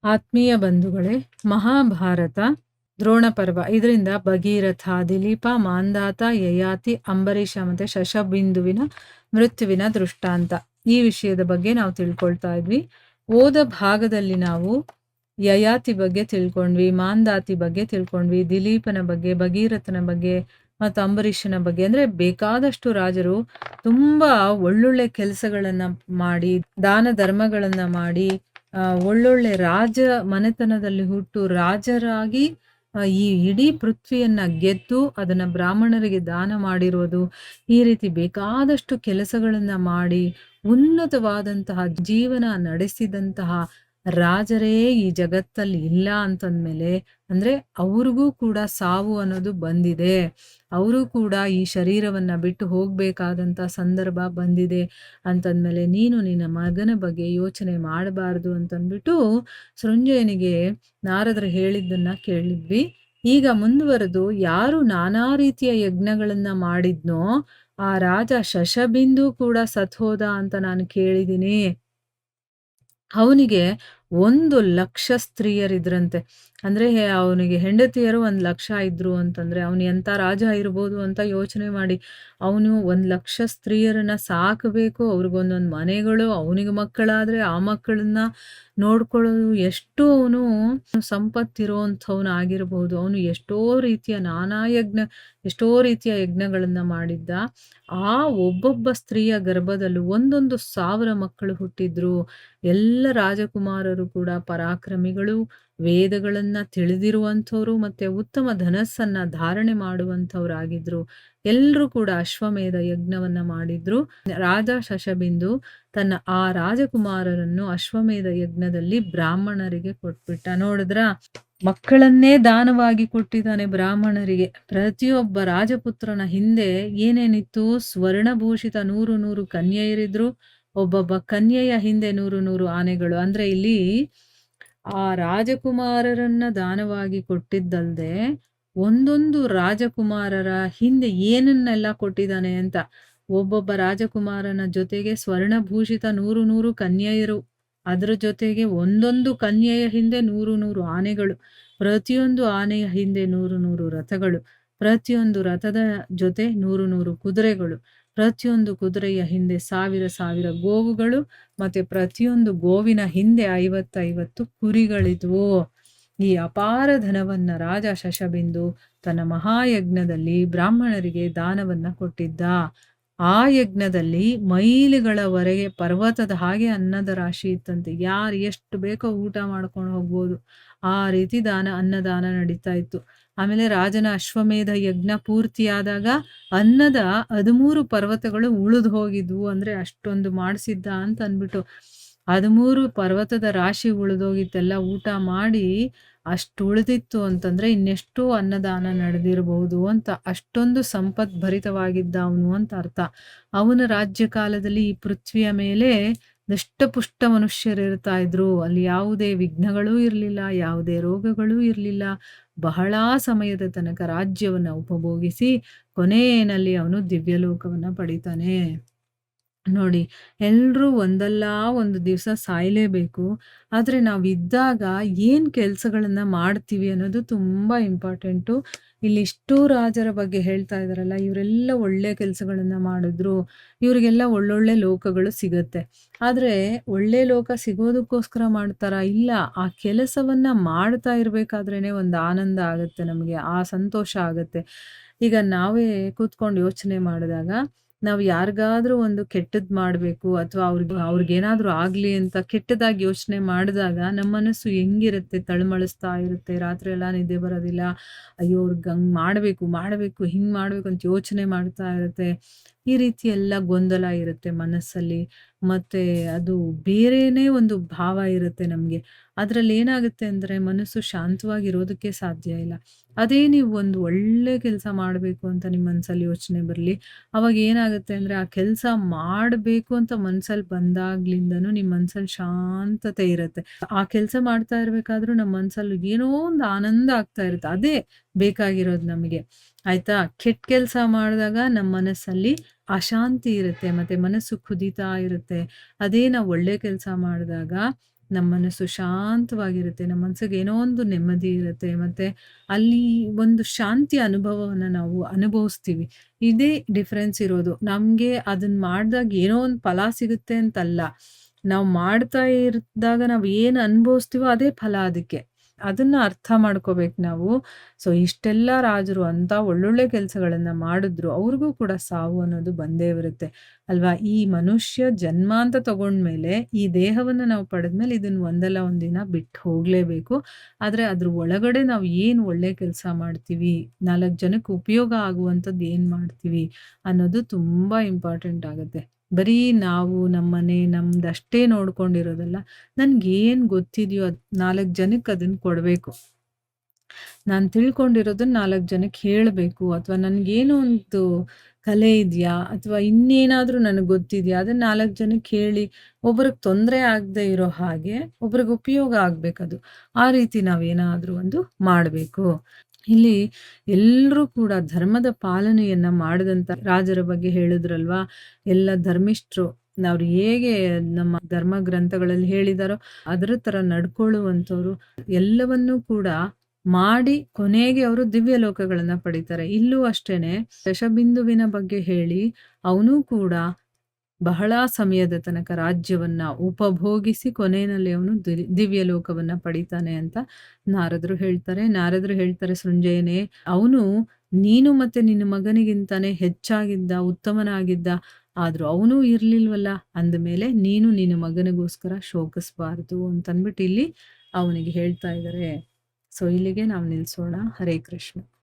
ಆತ್ಮೀಯ ಬಂಧುಗಳೇ, ಮಹಾಭಾರತ ದ್ರೋಣ ಪರ್ವ. ಇದರಿಂದ ಭಗೀರಥ, ದಿಲೀಪ, ಮಾಂಧಾತ, ಯಯಾತಿ, ಅಂಬರೀಷ ಮತ್ತೆ ಶಶಬಿಂದುವಿನ ಮೃತ್ಯುವಿನ ದೃಷ್ಟಾಂತ ಈ ವಿಷಯದ ಬಗ್ಗೆ ನಾವು ತಿಳ್ಕೊಳ್ತಾ ಇದ್ವಿ. ಓದ ಭಾಗದಲ್ಲಿ ನಾವು ಯಯಾತಿ ಬಗ್ಗೆ ತಿಳ್ಕೊಂಡ್ವಿ, ಮಾಂಧಾತಿ ಬಗ್ಗೆ ತಿಳ್ಕೊಂಡ್ವಿ, ದಿಲೀಪನ ಬಗ್ಗೆ, ಭಗೀರಥನ ಬಗ್ಗೆ ಮತ್ತು ಅಂಬರೀಷನ ಬಗ್ಗೆ. ಅಂದ್ರೆ ಬೇಕಾದಷ್ಟು ರಾಜರು ತುಂಬಾ ಒಳ್ಳೊಳ್ಳೆ ಕೆಲಸಗಳನ್ನ ಮಾಡಿ, ದಾನ ಧರ್ಮಗಳನ್ನ ಮಾಡಿ, ಒಳ್ಳೊಳ್ಳೆ ರಾಜ ಮನೆತನದಲ್ಲಿ ಹುಟ್ಟು ರಾಜರಾಗಿ ಈ ಇಡೀ ಪೃಥ್ವಿಯನ್ನ ಗೆದ್ದು ಅದನ್ನ ಬ್ರಾಹ್ಮಣರಿಗೆ ದಾನ ಮಾಡಿರೋದು, ಈ ರೀತಿ ಬೇಕಾದಷ್ಟು ಕೆಲಸಗಳನ್ನ ಮಾಡಿ ಉನ್ನತವಾದಂತಹ ಜೀವನ ನಡೆಸಿದಂತಹ ರಾಜರೇ ಈ ಜಗತ್ತಲ್ಲಿ ಇಲ್ಲ ಅಂತಂದ್ಮೇಲೆ, ಅಂದ್ರೆ ಅವ್ರಿಗೂ ಕೂಡ ಸಾವು ಅನ್ನೋದು ಬಂದಿದೆ. ಅವರು ಕೂಡ ಈ ಶರೀರವನ್ನ ಬಿಟ್ಟು ಹೋಗ್ಬೇಕಾದಂತ ಸಂದರ್ಭ ಬಂದಿದೆ ಅಂತಂದ್ಮೇಲೆ ನೀನು ನಿನ್ನ ಮಗನ ಬಗ್ಗೆ ಯೋಚನೆ ಮಾಡಬಾರ್ದು ಅಂತಂದ್ಬಿಟ್ಟು ಸೃಂಜಯನಿಗೆ ನಾರದರು ಹೇಳಿದ್ದನ್ನ ಕೇಳಿದ್ವಿ. ಈಗ ಮುಂದುವರೆದು ಯಾರು ನಾನಾ ರೀತಿಯ ಯಜ್ಞಗಳನ್ನ ಮಾಡಿದ್ನೋ ಆ ರಾಜ ಶಶಬಿಂದು ಕೂಡ ಸತ್ ಹೋದ ಅಂತ ನಾನು ಕೇಳಿದ್ದೀನಿ. ಅವನಿಗೆ 1,00,000 ಸ್ತ್ರೀಯರಿದ್ರಂತೆ. ಅಂದ್ರೆ ಅವನಿಗೆ ಹೆಂಡತಿಯರು 1,00,000 ಇದ್ರು ಅಂತಂದ್ರೆ ಅವನು ಎಂತ ರಾಜ ಇರ್ಬೋದು ಅಂತ ಯೋಚನೆ ಮಾಡಿ. ಅವನು 1,00,000 ಸ್ತ್ರೀಯರನ್ನ ಸಾಕಬೇಕು, ಅವ್ರಿಗೊಂದೊಂದು ಮನೆಗಳು, ಅವನಿಗೆ ಮಕ್ಕಳಾದ್ರೆ ಆ ಮಕ್ಕಳನ್ನ ನೋಡ್ಕೊಳ್ಳೋದು, ಎಷ್ಟು ಅವನು ಸಂಪತ್ತಿರೋಂಥವ್ನು ಆಗಿರ್ಬೋದು. ಅವನು ಎಷ್ಟೋ ರೀತಿಯ ಯಜ್ಞಗಳನ್ನ ಮಾಡಿದ್ದ. ಆ ಒಬ್ಬೊಬ್ಬ ಸ್ತ್ರೀಯ ಗರ್ಭದಲ್ಲೂ 1,1,000 ಮಕ್ಕಳು ಹುಟ್ಟಿದ್ರು. ಎಲ್ಲ ರಾಜಕುಮಾರರು ಕೂಡ ಪರಾಕ್ರಮಿಗಳು, ವೇದಗಳನ್ನ ತಿಳಿದಿರುವಂಥವ್ರು, ಮತ್ತೆ ಉತ್ತಮ ಧನಸ್ಸನ್ನ ಧಾರಣೆ ಮಾಡುವಂಥವ್ರಾಗಿದ್ರು. ಎಲ್ರೂ ಕೂಡ ಅಶ್ವಮೇಧ ಯಜ್ಞವನ್ನ ಮಾಡಿದ್ರು. ರಾಜ ಶಶಬಿಂದು ತನ್ನ ಆ ರಾಜಕುಮಾರರನ್ನು ಅಶ್ವಮೇಧ ಯಜ್ಞದಲ್ಲಿ ಬ್ರಾಹ್ಮಣರಿಗೆ ಕೊಟ್ಬಿಟ್ಟ. ನೋಡಿದ್ರ, ಮಕ್ಕಳನ್ನೇ ದಾನವಾಗಿ ಕೊಟ್ಟಿದ್ದಾನೆ ಬ್ರಾಹ್ಮಣರಿಗೆ. ಪ್ರತಿಯೊಬ್ಬ ರಾಜಪುತ್ರನ ಹಿಂದೆ ಏನೇನಿತ್ತು? ಸ್ವರ್ಣಭೂಷಿತ 100 ಕನ್ಯೆಯರಿದ್ರು. ಒಬ್ಬೊಬ್ಬ ಕನ್ಯೆಯ ಹಿಂದೆ 100 ಆನೆಗಳು. ಅಂದ್ರೆ ಇಲ್ಲಿ ಆ ರಾಜಕುಮಾರರನ್ನ ದಾನವಾಗಿ ಕೊಟ್ಟಿದ್ದಲ್ದೆ ಒಂದೊಂದು ರಾಜಕುಮಾರರ ಹಿಂದೆ ಏನನ್ನೆಲ್ಲ ಕೊಟ್ಟಿದ್ದಾನೆ ಅಂತ. ಒಬ್ಬೊಬ್ಬ ರಾಜಕುಮಾರನ ಜೊತೆಗೆ ಸ್ವರ್ಣಭೂಷಿತ 100 ಕನ್ಯೆಯರು, ಅದರ ಜೊತೆಗೆ ಒಂದೊಂದು ಕನ್ಯೆಯ ಹಿಂದೆ 100 ಆನೆಗಳು, ಪ್ರತಿಯೊಂದು ಆನೆಯ ಹಿಂದೆ 100 ರಥಗಳು, ಪ್ರತಿಯೊಂದು ರಥದ ಜೊತೆ 100 ಕುದುರೆಗಳು, ಪ್ರತಿಯೊಂದು ಕುದುರೆಯ ಹಿಂದೆ 1000 ಗೋವುಗಳು, ಮತ್ತೆ ಪ್ರತಿಯೊಂದು ಗೋವಿನ ಹಿಂದೆ 50 ಕುರಿಗಳಿದ್ವು. ಈ ಅಪಾರ ಧನವನ್ನ ರಾಜ ಶಶಬಿಂದು ತನ್ನ ಮಹಾಯಜ್ಞದಲ್ಲಿ ಬ್ರಾಹ್ಮಣರಿಗೆ ದಾನವನ್ನ ಕೊಟ್ಟಿದ್ದ. ಆ ಯಜ್ಞದಲ್ಲಿ ಮೈಲಿಗಳವರೆಗೆ ಪರ್ವತದ ಹಾಗೆ ಅನ್ನದ ರಾಶಿ ಇತ್ತಂತೆ. ಯಾರು ಎಷ್ಟು ಬೇಕೋ ಊಟ ಮಾಡ್ಕೊಂಡು ಹೋಗ್ಬೋದು, ಆ ರೀತಿ ಅನ್ನದಾನ ನಡೀತಾ ಇತ್ತು. ಆಮೇಲೆ ರಾಜನ ಅಶ್ವಮೇಧ ಯಜ್ಞ ಪೂರ್ತಿಯಾದಾಗ ಅನ್ನದ 13 ಪರ್ವತಗಳು ಉಳಿದು ಹೋಗಿದ್ವು. ಅಂದ್ರೆ ಅಷ್ಟೊಂದು ಮಾಡಿಸಿದ್ದ ಅಂತ ಅಂದ್ಬಿಟ್ಟು 13 ಪರ್ವತದ ರಾಶಿ ಉಳಿದೋಗಿತ್ತೆಲ್ಲ ಊಟ ಮಾಡಿ. ಅಷ್ಟು ಉಳಿದಿತ್ತು ಅಂತಂದ್ರೆ ಇನ್ನೆಷ್ಟೋ ಅನ್ನದಾನ ನಡೆದಿರಬಹುದು ಅಂತ. ಅಷ್ಟೊಂದು ಸಂಪತ್ ಭರಿತವಾಗಿದ್ದ ಅವನು ಅಂತ ಅರ್ಥ. ಅವನ ರಾಜ್ಯ ಕಾಲದಲ್ಲಿ ಈ ಪೃಥ್ವಿಯ ಮೇಲೆ ದಷ್ಟಪುಷ್ಟ ಮನುಷ್ಯರಿರ್ತಾ ಇದ್ರು. ಅಲ್ಲಿ ಯಾವುದೇ ವಿಘ್ನಗಳೂ ಇರಲಿಲ್ಲ, ಯಾವುದೇ ರೋಗಗಳೂ ಇರಲಿಲ್ಲ. ಬಹಳ ಸಮಯದ ತನಕ ರಾಜ್ಯವನ್ನ ಉಪಭೋಗಿಸಿ ಕೊನೆಯಲ್ಲಿ ಅವನು ದಿವ್ಯಲೋಕವನ್ನ ಪಡಿತಾನೆ. ನೋಡಿ, ಎಲ್ರೂ ಒಂದಲ್ಲ ಒಂದು ದಿವಸ ಸಾಯ್ಲೇಬೇಕು. ಆದ್ರೆ ನಾವಿದ್ದಾಗ ಏನ್ ಕೆಲ್ಸಗಳನ್ನ ಮಾಡ್ತೀವಿ ಅನ್ನೋದು ತುಂಬಾ ಇಂಪಾರ್ಟೆಂಟು. ಇಲ್ಲಿ ಇಷ್ಟು ರಾಜರ ಬಗ್ಗೆ ಹೇಳ್ತಾ ಇದಾರಲ್ಲ, ಇವರೆಲ್ಲ ಒಳ್ಳೆ ಕೆಲ್ಸಗಳನ್ನ ಮಾಡಿದ್ರು, ಇವ್ರಿಗೆಲ್ಲ ಒಳ್ಳೊಳ್ಳೆ ಲೋಕಗಳು ಸಿಗತ್ತೆ. ಆದ್ರೆ ಒಳ್ಳೆ ಲೋಕ ಸಿಗೋದಕ್ಕೋಸ್ಕರ ಮಾಡ್ತಾರ? ಇಲ್ಲ, ಆ ಕೆಲಸವನ್ನ ಮಾಡ್ತಾ ಇರ್ಬೇಕಾದ್ರೇನೆ ಒಂದು ಆನಂದ ಆಗತ್ತೆ ನಮಗೆ, ಆ ಸಂತೋಷ ಆಗತ್ತೆ. ಈಗ ನಾವೇ ಕೂತ್ಕೊಂಡು ಯೋಚನೆ ಮಾಡಿದಾಗ, ನಾವು ಯಾರಿಗಾದ್ರೂ ಒಂದು ಕೆಟ್ಟದ್ ಮಾಡ್ಬೇಕು ಅಥವಾ ಅವ್ರಿಗೇನಾದ್ರೂ ಆಗ್ಲಿ ಅಂತ ಕೆಟ್ಟದಾಗಿ ಯೋಚನೆ ಮಾಡಿದಾಗ ನಮ್ಮ ಮನಸ್ಸು ಹೆಂಗಿರುತ್ತೆ? ತಳಮಳಿಸ್ತಾ ಇರುತ್ತೆ. ರಾತ್ರಿ ಎಲ್ಲ ನಿದ್ದೆ ಬರೋದಿಲ್ಲ. ಅಯ್ಯೋ, ಅವ್ರಿಗೆ ಹಂಗ್ ಮಾಡ್ಬೇಕು, ಹಿಂಗ್ ಮಾಡ್ಬೇಕು ಅಂತ ಯೋಚನೆ ಮಾಡ್ತಾ ಇರುತ್ತೆ. ಈ ರೀತಿ ಎಲ್ಲ ಗೊಂದಲ ಇರುತ್ತೆ ಮನಸ್ಸಲ್ಲಿ. ಮತ್ತೆ ಅದು ಬೇರೆನೇ ಒಂದು ಭಾವ ಇರುತ್ತೆ ನಮ್ಗೆ. ಅದ್ರಲ್ಲಿ ಏನಾಗುತ್ತೆ ಅಂದ್ರೆ ಮನಸ್ಸು ಶಾಂತವಾಗಿರೋದಕ್ಕೆ ಸಾಧ್ಯ ಇಲ್ಲ. ಅದೇ ನೀವು ಒಂದು ಒಳ್ಳೆ ಕೆಲಸ ಮಾಡ್ಬೇಕು ಅಂತ ನಿಮ್ಮ ಮನ್ಸಲ್ಲಿ ಯೋಚನೆ ಬರ್ಲಿ, ಅವಾಗ ಏನಾಗುತ್ತೆ ಅಂದ್ರೆ ಆ ಕೆಲಸ ಮಾಡ್ಬೇಕು ಅಂತ ಮನ್ಸಲ್ಲಿ ಬಂದಾಗ್ಲಿಂದನೂ ನಿಮ್ಮ ಮನ್ಸಲ್ಲಿ ಶಾಂತತೆ ಇರುತ್ತೆ. ಆ ಕೆಲಸ ಮಾಡ್ತಾ ಇರ್ಬೇಕಾದ್ರೂ ನಮ್ಮ ಮನ್ಸಲ್ಲಿ ಏನೋ ಒಂದು ಆನಂದ ಆಗ್ತಾ ಇರುತ್ತೆ. ಅದೇ ಬೇಕಾಗಿರೋದು ನಮಗೆ. ಆಯ್ತಾ? ಕೆಟ್ಟ ಕೆಲಸ ಮಾಡಿದಾಗ ನಮ್ಮ ಮನಸ್ಸಲ್ಲಿ ಅಶಾಂತಿ ಇರುತ್ತೆ, ಮತ್ತೆ ಮನಸ್ಸು ಕುದೀತಾ ಇರುತ್ತೆ. ಅದೇ ನಾವು ಒಳ್ಳೆ ಕೆಲಸ ಮಾಡಿದಾಗ ನಮ್ಮ ಮನಸ್ಸು ಶಾಂತವಾಗಿರುತ್ತೆ. ನಮ್ಮ ಮನಸ್ಸಿಗೆ ಏನೋ ಒಂದು ನೆಮ್ಮದಿ ಇರುತ್ತೆ. ಮತ್ತೆ ಅಲ್ಲಿ ಒಂದು ಶಾಂತಿಯ ಅನುಭವವನ್ನ ನಾವು ಅನುಭವಿಸ್ತೀವಿ. ಇದೇ ಡಿಫರೆನ್ಸ್ ಇರೋದು. ನಮ್ಗೆ ಅದನ್ನ ಮಾಡ್ದಾಗ ಏನೋ ಒಂದು ಫಲ ಸಿಗುತ್ತೆ ಅಂತಲ್ಲ. ನಾವು ಮಾಡ್ತಾ ಇರ್ದಾಗ ನಾವು ಏನು ಅನುಭವಿಸ್ತೀವೋ ಅದೇ ಫಲ ಅದಕ್ಕೆ. ಅದನ್ನ ಅರ್ಥ ಮಾಡ್ಕೋಬೇಕು ನಾವು. ಸೊ ಇಷ್ಟೆಲ್ಲ ರಾಜರು ಅಂತ ಒಳ್ಳೊಳ್ಳೆ ಕೆಲಸಗಳನ್ನ ಮಾಡಿದ್ರು. ಅವ್ರಿಗೂ ಕೂಡ ಸಾವು ಅನ್ನೋದು ಬಂದೇ ಬರುತ್ತೆ ಅಲ್ವಾ? ಈ ಮನುಷ್ಯ ಜನ್ಮ ಅಂತ ತಗೊಂಡ್ಮೇಲೆ, ಈ ದೇಹವನ್ನ ನಾವು ಪಡೆದ್ಮೇಲೆ ಇದನ್ನ ಒಂದಲ್ಲ ಒಂದಿನ ಬಿಟ್ಟು ಹೋಗ್ಲೇಬೇಕು. ಆದ್ರೆ ಅದ್ರ ಒಳಗಡೆ ನಾವು ಏನು ಒಳ್ಳೆ ಕೆಲಸ ಮಾಡ್ತೀವಿ, 4 ಜನಕ್ಕೆ ಉಪಯೋಗ ಆಗುವಂಥದ್ದು ಏನ್ ಮಾಡ್ತೀವಿ ಅನ್ನೋದು ತುಂಬಾ ಇಂಪಾರ್ಟೆಂಟ್ ಆಗುತ್ತೆ. ಬರೀ ನಾವು ನಮ್ಮನೆ ನಮ್ದಷ್ಟೇ ನೋಡ್ಕೊಂಡಿರೋದಲ್ಲ. ನನ್ಗೇನ್ ಗೊತ್ತಿದ್ಯೋ ಅದ್ 4 ಜನಕ್ಕೆ ಅದನ್ನ ಕೊಡ್ಬೇಕು. ನಾನ್ ತಿಳ್ಕೊಂಡಿರೋದನ್ನ 4 ಜನಕ್ಕೆ ಹೇಳ್ಬೇಕು. ಅಥವಾ ನನ್ಗೇನೋ ಒಂದು ಕಲೆ ಇದ್ಯಾ, ಅಥವಾ ಇನ್ನೇನಾದ್ರೂ ನನಗ್ ಗೊತ್ತಿದ್ಯಾ, ಅದನ್ನ 4 ಜನಕ್ಕೆ ಹೇಳಿ ಒಬ್ರಿಗೆ ತೊಂದ್ರೆ ಆಗದೆ ಇರೋ ಹಾಗೆ ಒಬ್ರಿಗೆ ಉಪಯೋಗ ಆಗ್ಬೇಕದು. ಆ ರೀತಿ ನಾವೇನಾದ್ರೂ ಒಂದು ಮಾಡ್ಬೇಕು. ಇಲ್ಲಿ ಎಲ್ರೂ ಕೂಡ ಧರ್ಮದ ಪಾಲನೆಯನ್ನ ಮಾಡಿದಂತ ರಾಜರ ಬಗ್ಗೆ ಹೇಳಿದ್ರಲ್ವಾ? ಎಲ್ಲ ಧರ್ಮಿಷ್ಠರು ಅವ್ರು ಹೇಗೆ ನಮ್ಮ ಧರ್ಮ ಗ್ರಂಥಗಳಲ್ಲಿ ಹೇಳಿದಾರೋ ಅದರ ತರ ನಡ್ಕೊಳ್ಳುವಂಥವ್ರು. ಎಲ್ಲವನ್ನೂ ಕೂಡ ಮಾಡಿ ಕೊನೆಗೆ ಅವರು ದಿವ್ಯ ಲೋಕಗಳನ್ನ ಪಡಿತಾರೆ. ಇಲ್ಲೂ ಅಷ್ಟೇನೆ ದಶಬಿಂದುವಿನ ಬಗ್ಗೆ ಹೇಳಿ ಅವನು ಕೂಡ ಬಹಳ ಸಮಯದ ತನಕ ರಾಜ್ಯವನ್ನ ಉಪಭೋಗಿಸಿ ಕೊನೆಯಲ್ಲಿ ಅವನು ದಿವ್ಯ ಲೋಕವನ್ನ ಪಡಿತಾನೆ ಅಂತ ನಾರದರು ಹೇಳ್ತಾರೆ ಸೃಂಜಯನೇ, ಅವನು ನೀನು ಮತ್ತೆ ನಿನ್ನ ಮಗನಿಗಿಂತಾನೆ ಹೆಚ್ಚಾಗಿದ್ದ, ಉತ್ತಮನಾಗಿದ್ದ. ಆದ್ರೂ ಅವನೂ ಇರ್ಲಿಲ್ವಲ್ಲ, ಅಂದಮೇಲೆ ನೀನು ನಿನ್ನ ಮಗನಿಗೋಸ್ಕರ ಶೋಕಿಸಬಾರದು ಅಂತಂದ್ಬಿಟ್ಟು ಇಲ್ಲಿ ಅವನಿಗೆ ಹೇಳ್ತಾ ಇದ್ದಾರೆ. ಸೊ ಇಲ್ಲಿಗೆ ನಾವು ನಿಲ್ಸೋಣ. ಹರೇ ಕೃಷ್ಣ.